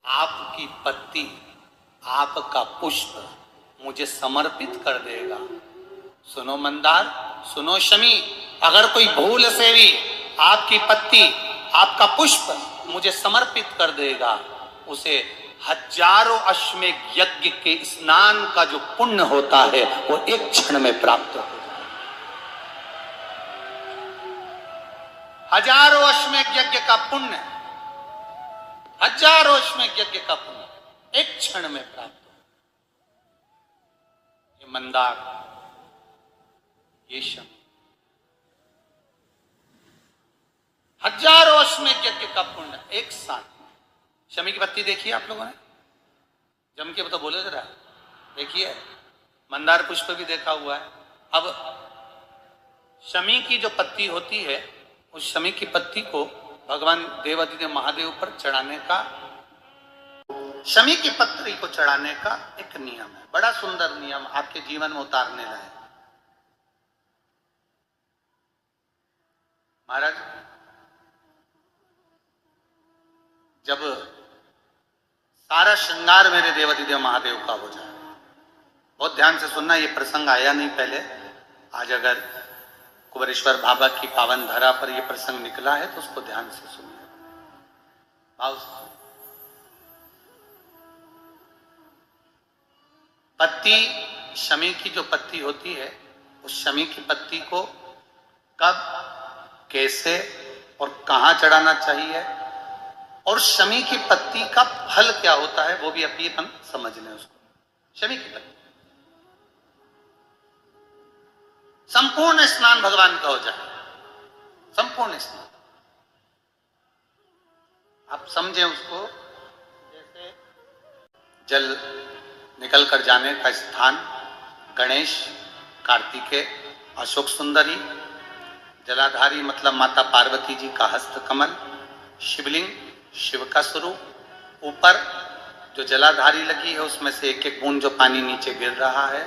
आपकी पत्ती, आपका पुष्प मुझे समर्पित कर देगा। सुनो मंदार, सुनो शमी, अगर कोई भूल से भी आपकी पत्ती, आपका पुष्प मुझे समर्पित कर देगा, उसे हजारों अश्वमेध यज्ञ के स्नान का जो पुण्य होता है वो एक क्षण में प्राप्त होगा। हजारों अश्वमेध यज्ञ का पुण्य, हजारों अश्वमेध यज्ञ का पुण्य एक क्षण में प्राप्त हो। ये मंदार, ये शमी, हजारों अश्वमेध यज्ञ का पुण्य एक साथ। शमी की पत्ती देखिए आप लोगों ने, जम के तो बोले जरा, देखिए मंदार पुष्प भी देखा हुआ है। अब शमी की जो पत्ती होती है, उस शमी की पत्ती को भगवान देवादिदेव महादेव पर चढ़ाने का, शमी की पत्री को चढ़ाने का एक नियम है, बड़ा सुंदर नियम, आपके जीवन में उतारने लायक। महाराज, जब सारा श्रृंगार मेरे देवादिदेव महादेव का हो जाए, बहुत ध्यान से सुनना, ये प्रसंग आया नहीं पहले, आज अगर कुबेरेश्वर बाबा की पावन धरा पर यह प्रसंग निकला है तो उसको ध्यान से सुनिए। पत्ती, शमी की जो पत्ती होती है, उस शमी की पत्ती को कब, कैसे और कहां चढ़ाना चाहिए, और शमी की पत्ती का फल क्या होता है वो भी अभी अपन समझ लें उसको। शमी की पत्ती, संपूर्ण स्नान भगवान का हो जाए, संपूर्ण स्नान, आप समझे उसको, जैसे जल निकल कर जाने का स्थान, गणेश, कार्तिकेय, अशोक सुंदरी, जलाधारी मतलब माता पार्वती जी का हस्त कमल, शिवलिंग, शिव का स्वरूप, ऊपर जो जलाधारी लगी है उसमें से एक एक बूंद जो पानी नीचे गिर रहा है,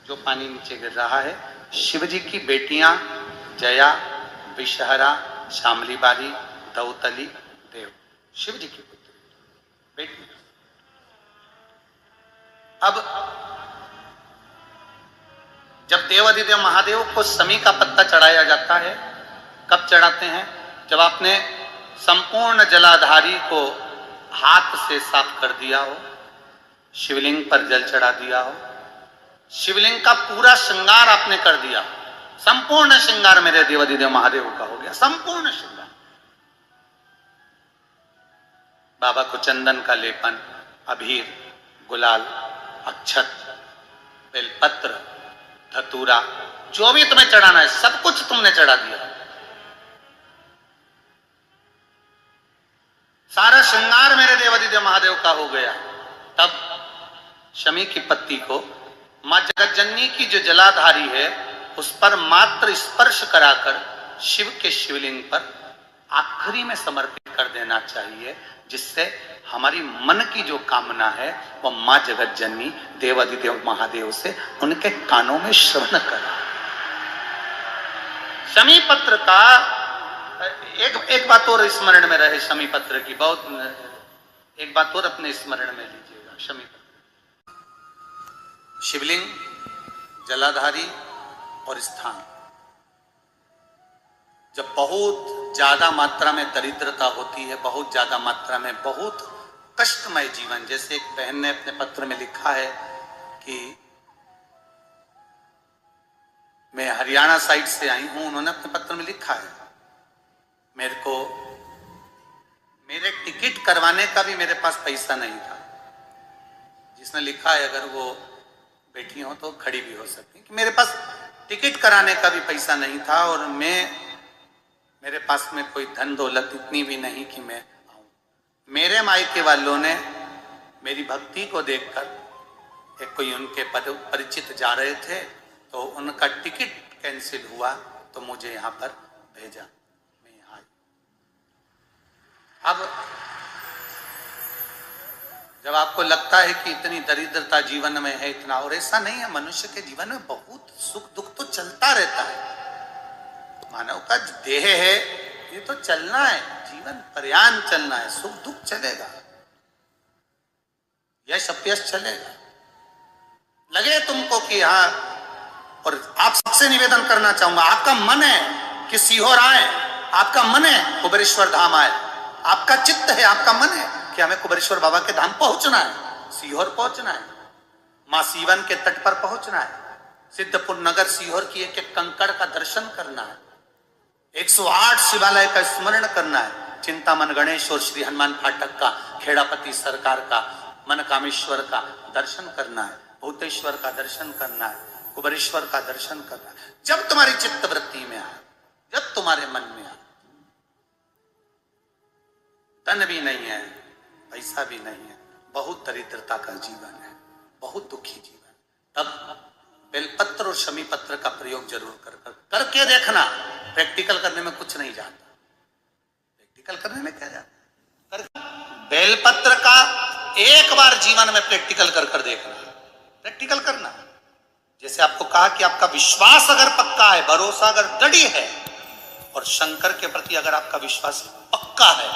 जो पानी नीचे गिर रहा है, शिव जी की बेटियां जया, विषहरा, शामली बारी, दौतली, देव, शिव जी की पुत्री बेटी। अब जब देवादिदेव महादेव को शमी का पत्ता चढ़ाया जाता है, कब चढ़ाते हैं, जब आपने संपूर्ण जलाधारी को हाथ से साफ कर दिया हो, शिवलिंग पर जल चढ़ा दिया हो, शिवलिंग का पूरा श्रृंगार आपने कर दिया, संपूर्ण श्रृंगार मेरे देवादिदेव महादेव का हो गया, संपूर्ण श्रृंगार। बाबा को चंदन का लेपन, अबीर, गुलाल, अक्षत, बेलपत्र, धतूरा, जो भी तुम्हें चढ़ाना है सब कुछ तुमने चढ़ा दिया, सारा श्रृंगार मेरे देवादिदेव महादेव का हो गया। तब शमी की पत्ती को मां जगतजननी की जो जलाधारी है उस पर मात्र स्पर्श कराकर शिव के शिवलिंग पर आखिरी में समर्पित कर देना चाहिए, जिससे हमारी मन की जो कामना है वह मां जगतजननी देवादिदेव महादेव से उनके कानों में श्रवण करा। शमी पत्र का एक बात और स्मरण में रहे, शमी पत्र की बहुत एक बात और अपने स्मरण में लीजिएगा। शमी पत्र, शिवलिंग, जलाधारी और स्थान, जब बहुत ज्यादा मात्रा में दरिद्रता होती है, बहुत ज्यादा मात्रा में बहुत कष्टमय जीवन, जैसे एक बहन ने अपने पत्र में लिखा है कि मैं हरियाणा साइड से आई हूं, उन्होंने अपने पत्र में लिखा है मेरे को, मेरे टिकट करवाने का भी मेरे पास पैसा नहीं था। जिसने लिखा है अगर वो बैठी हो तो खड़ी भी हो सकती कि मेरे पास टिकट कराने का भी पैसा नहीं था और मेरे पास में कोई धन दौलत इतनी भी नहीं कि मैं आऊं। मेरे मायके वालों ने मेरी भक्ति को देखकर, एक कोई उनके परिचित जा रहे थे तो उनका टिकट कैंसिल हुआ तो मुझे यहाँ पर भेजा, मैं यहाँ आई। अब जब आपको लगता है कि इतनी दरिद्रता जीवन में है, इतना, और ऐसा नहीं है, मनुष्य के जीवन में बहुत सुख दुख तो चलता रहता है, मानव का देह है ये तो चलना है, जीवन पर्यान चलना है, सुख दुख चलेगा। यश अपयश चलेगा। लगे तुमको कि हाँ, और आप सबसे निवेदन करना चाहूंगा, आपका मन है कि सीहोर आए, आपका मन है कुबेरेश्वर धाम आए, आपका चित्त है, आपका मन है कि हमें कुबेरेश्वर बाबा के धाम पहुंचना है, सीहोर पहुंचना है, मां सीवन के तट पर पहुंचना है, सिद्धपुर नगर सीहोर की एक एक कंकड़ का दर्शन करना है, 108 शिवालय का स्मरण करना है, चिंतामन गणेश और श्री हनुमान फाटक का, खेड़ापति सरकार का, मनकामेश्वर का दर्शन करना है, भूतेश्वर का दर्शन करना है, कुबेरेश्वर का दर्शन करना है। जब तुम्हारी चित्त वृत्ति में आए, जब तुम्हारे मन में आए, धन भी नहीं है, पैसा भी नहीं है, बहुत दरिद्रता का जीवन है, बहुत दुखी जीवन, तब बेलपत्र और शमी पत्र का प्रयोग जरूर करके देखना। प्रैक्टिकल करने में कुछ नहीं जाता, प्रैक्टिकल करने में क्या जाता, बेलपत्र का एक बार जीवन में प्रैक्टिकल कर देखना, प्रैक्टिकल करना। जैसे आपको कहा कि आपका विश्वास अगर पक्का है, भरोसा अगर दृढ़ है, और शंकर के प्रति अगर आपका विश्वास पक्का है,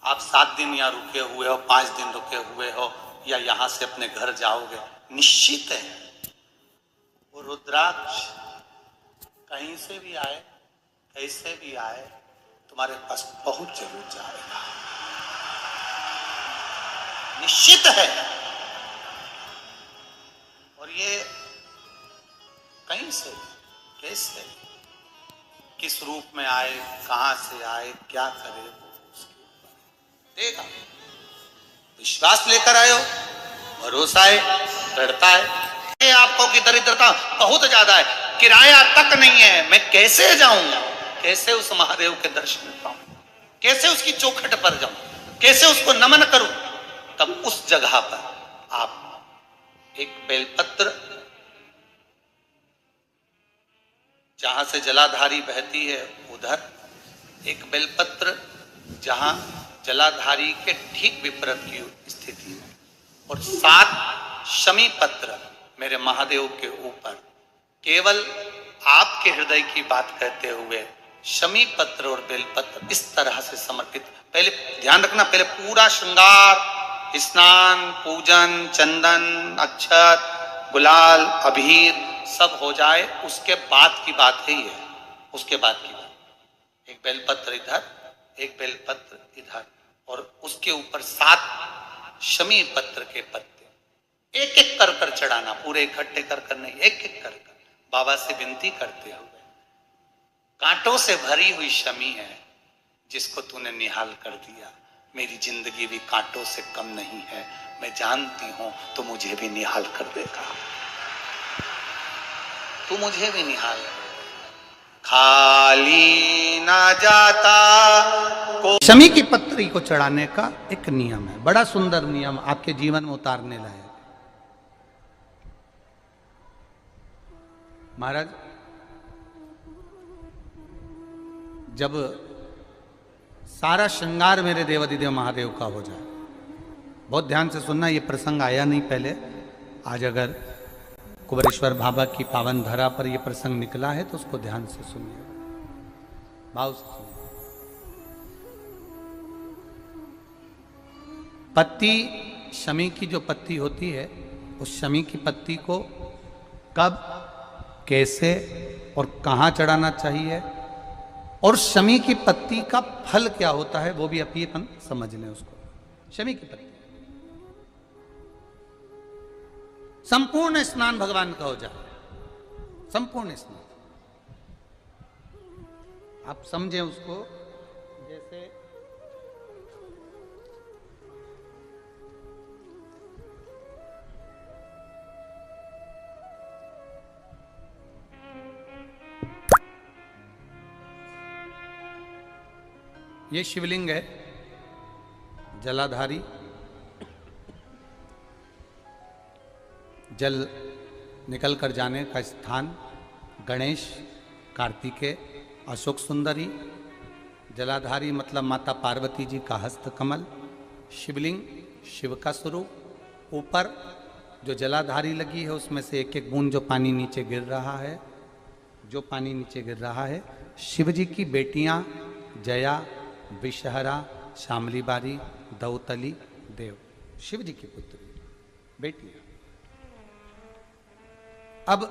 आप 7 दिन यहाँ रुके हुए हो, 5 दिन रुके हुए हो, या यहां से अपने घर जाओगे, निश्चित है वो रुद्राक्ष कहीं से भी आए, कैसे भी आए, तुम्हारे पास पहुंच जरूर जाएगा, निश्चित है। और ये कहीं से, कैसे, किस रूप में आए, कहां से आए, क्या करे, देगा। विश्वास लेकर आए हो, भरोसा है, दृढ़ता है। आपको की दरिद्रता बहुत ज्यादा है, किराया तक नहीं है, मैं कैसे जाऊंगा, कैसे उस महादेव के दर्शन पाऊं, कैसे उसकी चौखट पर जाऊं, कैसे उसको नमन करूं, तब उस जगह पर आप एक बेलपत्र, जहां से जलाधारी बहती है उधर, एक बेलपत्र जहां जलाधारी के ठीक विपरीत की स्थिति में, और 7 शमी पत्र मेरे महादेव के ऊपर, केवल आपके हृदय की बात कहते हुए शमी पत्र और बेलपत्र इस तरह से समर्पित। पहले ध्यान रखना, पहले पूरा श्रृंगार, स्नान, पूजन, चंदन, अक्षत, गुलाल, अबीर सब हो जाए, उसके बाद की बात है ये, उसके बाद की बात। एक बेलपत्र इधर, एक बेलपत्र इधर, और उसके ऊपर 7 शमी पत्र के पत्ते एक एक कर चढ़ाना, पूरे इकट्ठे कर नहीं, एक एक कर बाबा से विनती करते हुए, कांटों से भरी हुई शमी है जिसको तूने निहाल कर दिया, मेरी जिंदगी भी कांटों से कम नहीं है, मैं जानती हूं तो मुझे भी निहाल कर देगा, तू मुझे भी निहाल, खाली ना जाता को। शमी की पत्री को चढ़ाने का एक नियम है, बड़ा सुंदर नियम, आपके जीवन में उतारने लायक। महाराज, जब सारा श्रृंगार मेरे देवाधिदेव महादेव का हो जाए, बहुत ध्यान से सुनना, ये प्रसंग आया नहीं पहले, आज अगर कुबेरेश्वर बाबा की पावन धरा पर यह प्रसंग निकला है तो उसको ध्यान से सुनिए, भाव से सुनिए। पत्ती, शमी की जो पत्ती होती है, उस शमी की पत्ती को कब, कैसे और कहां चढ़ाना चाहिए, और शमी की पत्ती का फल क्या होता है वो भी अपन समझ लें उसको। शमी की पत्ती, संपूर्ण स्नान भगवान का हो जाए, संपूर्ण स्नान, आप समझें उसको। जैसे ये शिवलिंग है, जलाधारी, जल निकल कर जाने का स्थान, गणेश, कार्तिकेय, अशोक सुंदरी, जलाधारी मतलब माता पार्वती जी का हस्त कमल, शिवलिंग, शिव का स्वरूप, ऊपर जो जलाधारी लगी है उसमें से एक एक बूंद जो पानी नीचे गिर रहा है, जो पानी नीचे गिर रहा है, शिव जी की बेटियां जया, विषहरा, शामली बारी, दौतली, देव, शिव जी की पुत्री बेटी। अब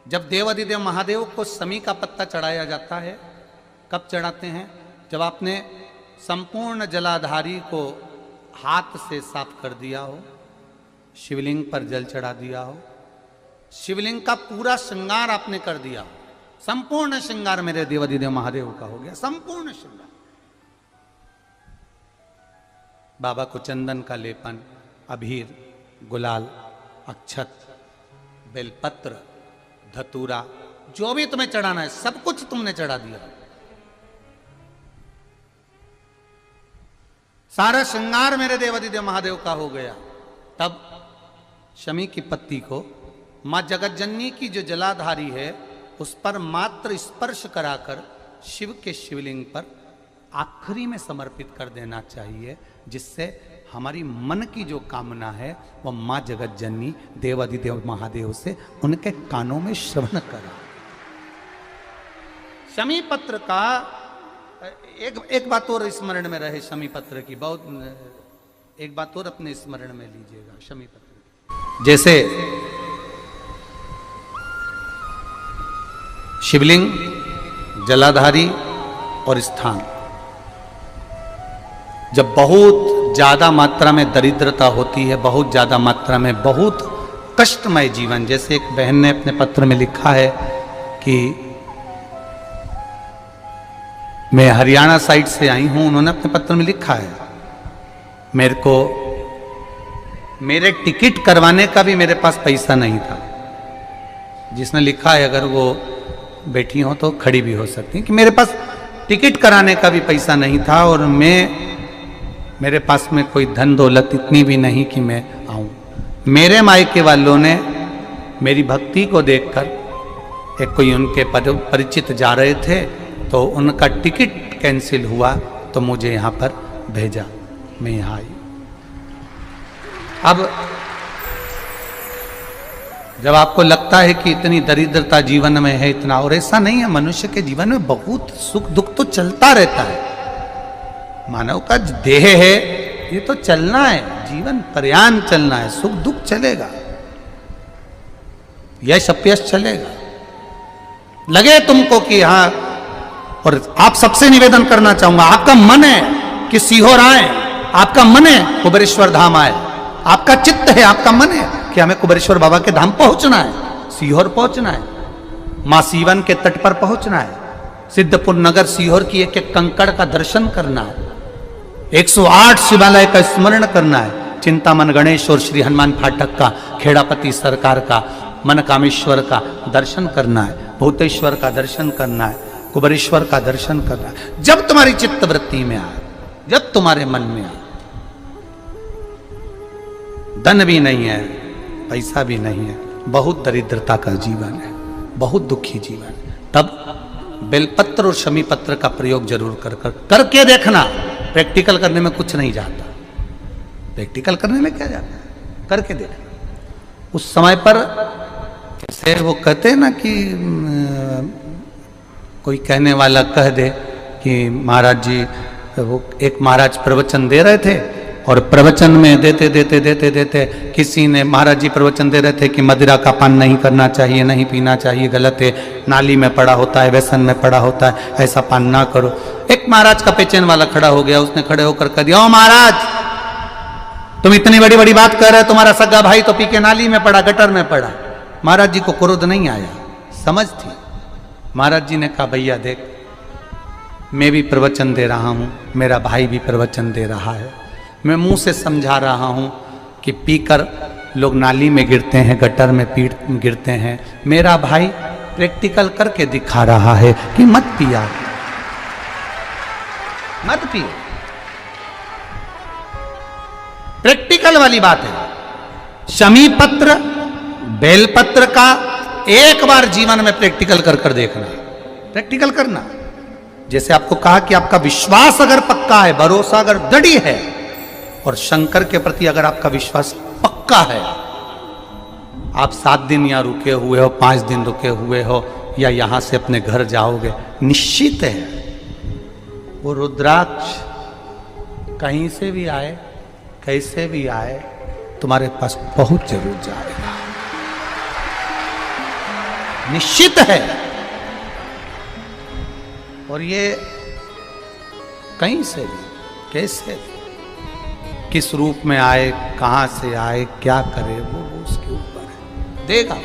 जब देवाधिदेव महादेव को शमी का पत्ता चढ़ाया जाता है, कब चढ़ाते हैं? जब आपने संपूर्ण जलाधारी को हाथ से साफ कर दिया हो, शिवलिंग पर जल चढ़ा दिया हो, शिवलिंग का पूरा श्रृंगार आपने कर दिया हो, संपूर्ण श्रृंगार मेरे देवाधिदेव महादेव का हो गया, संपूर्ण श्रृंगार। बाबा को चंदन का लेपन, अबीर, गुलाल, अक्षत, बेलपत्र, धतूरा, जो भी तुम्हें चढ़ाना है सब कुछ तुमने चढ़ा दिया। सारा श्रृंगार मेरे देवाधिदेव महादेव का हो गया। तब शमी की पत्ती को मां जगतजननी की जो जलाधारी है उस पर मात्र स्पर्श कराकर शिव के शिवलिंग पर आखिरी में समर्पित कर देना चाहिए, जिससे हमारी मन की जो कामना है वह मां जगतजननी देवाधिदेव महादेव से उनके कानों में श्रवण करा। शमी पत्र का एक बात और स्मरण में रहे, शमी पत्र की बहुत एक बात और अपने स्मरण में लीजिएगा। शमी पत्र जैसे शिवलिंग, जलाधारी और स्थान, जब बहुत ज्यादा मात्रा में दरिद्रता होती है, बहुत ज्यादा मात्रा में बहुत कष्टमय जीवन, जैसे एक बहन ने अपने पत्र में लिखा है कि मैं हरियाणा साइड से आई हूं, उन्होंने अपने पत्र में लिखा है मेरे को मेरे टिकट करवाने का भी मेरे पास पैसा नहीं था। जिसने लिखा है अगर वो बैठी हो तो खड़ी भी हो सकती कि मेरे पास टिकट कराने का भी पैसा नहीं था और मेरे पास में कोई धन दौलत इतनी भी नहीं कि मैं आऊं। मेरे मायके वालों ने मेरी भक्ति को देखकर, एक कोई उनके परिचित जा रहे थे तो उनका टिकट कैंसिल हुआ तो मुझे यहाँ पर भेजा, मैं यहाँ आई। अब जब आपको लगता है कि इतनी दरिद्रता जीवन में है, इतना, और ऐसा नहीं है, मनुष्य के जीवन में बहुत सुख दुख तो चलता रहता है। मानव का देह है, ये तो चलना है, जीवन पर्यान चलना है, सुख दुख चलेगा, यश अपयश चलेगा। लगे तुमको कि हाँ, और आप सबसे निवेदन करना चाहूंगा, आपका मन है कि सीहोर आए, आपका मन है कुबेरेश्वर धाम आए, आपका चित्त है, आपका मन है कि हमें कुबेरेश्वर बाबा के धाम पहुंचना है, सीहोर पहुंचना है, मां सीवन के तट पर पहुंचना है, सिद्धपुर नगर सीहोर की एक एक कंकड़ का दर्शन करना है, 108 शिवालय का स्मरण करना है, चिंतामन गणेश और श्री हनुमान फाटक का, खेड़ापति सरकार का, मनकामेश्वर का दर्शन करना है, भूतेश्वर का दर्शन करना है, कुबेरेश्वर का दर्शन करना है। जब तुम्हारी चित्त वृत्ति में आए, जब तुम्हारे मन में आए, धन भी नहीं है, पैसा भी नहीं है, बहुत दरिद्रता का जीवन है, बहुत दुखी जीवन है, तब बेलपत्र और शमी पत्र का प्रयोग जरूर करके देखना। प्रैक्टिकल करने में कुछ नहीं जाता, प्रैक्टिकल करने में क्या जाता है, करके देखना। उस समय पर जैसे वो कहते हैं ना कि कोई कहने वाला कह दे कि महाराज जी, वो एक महाराज प्रवचन दे रहे थे और प्रवचन में देते देते देते देते किसी ने, महाराज जी प्रवचन दे रहे थे कि मदिरा का पान नहीं करना चाहिए, नहीं पीना चाहिए, गलत है, नाली में पड़ा होता है, व्यसन में पड़ा होता है, ऐसा पान ना करो। एक महाराज का पेचेन वाला खड़ा हो गया, उसने खड़े होकर कह दिया, ओ महाराज तुम इतनी बड़ी बड़ी बात कर रहे हो, तुम्हारा सगा भाई तो पी के नाली में पड़ा, गटर में पड़ा। महाराज जी को क्रोध नहीं आया, समझ थी। महाराज जी ने कहा, भैया देख, मैं भी प्रवचन दे रहा हूं, मेरा भाई भी प्रवचन दे रहा है, मैं मुंह से समझा रहा हूं कि पीकर लोग नाली में गिरते हैं, गटर में गिरते हैं, मेरा भाई प्रैक्टिकल करके दिखा रहा है कि मत पिया, मत पियो। प्रैक्टिकल वाली बात है। शमी पत्र, बेलपत्र का एक बार जीवन में प्रैक्टिकल कर देखना, प्रैक्टिकल करना। जैसे आपको कहा कि आपका विश्वास अगर पक्का है, भरोसा अगर दृढ़ है, और शंकर के प्रति अगर आपका विश्वास पक्का है, आप 7 दिन यहाँ रुके हुए हो, 5 दिन रुके हुए हो, या यहां से अपने घर जाओगे, निश्चित है वो रुद्राक्ष कहीं से भी आए, कैसे भी आए, तुम्हारे पास पहुंच जरूर जाएगा, निश्चित है। और ये कहीं से भी, कैसे भी, किस रूप में आए, कहां से आए, क्या करे, वो उसके ऊपर है, देगा।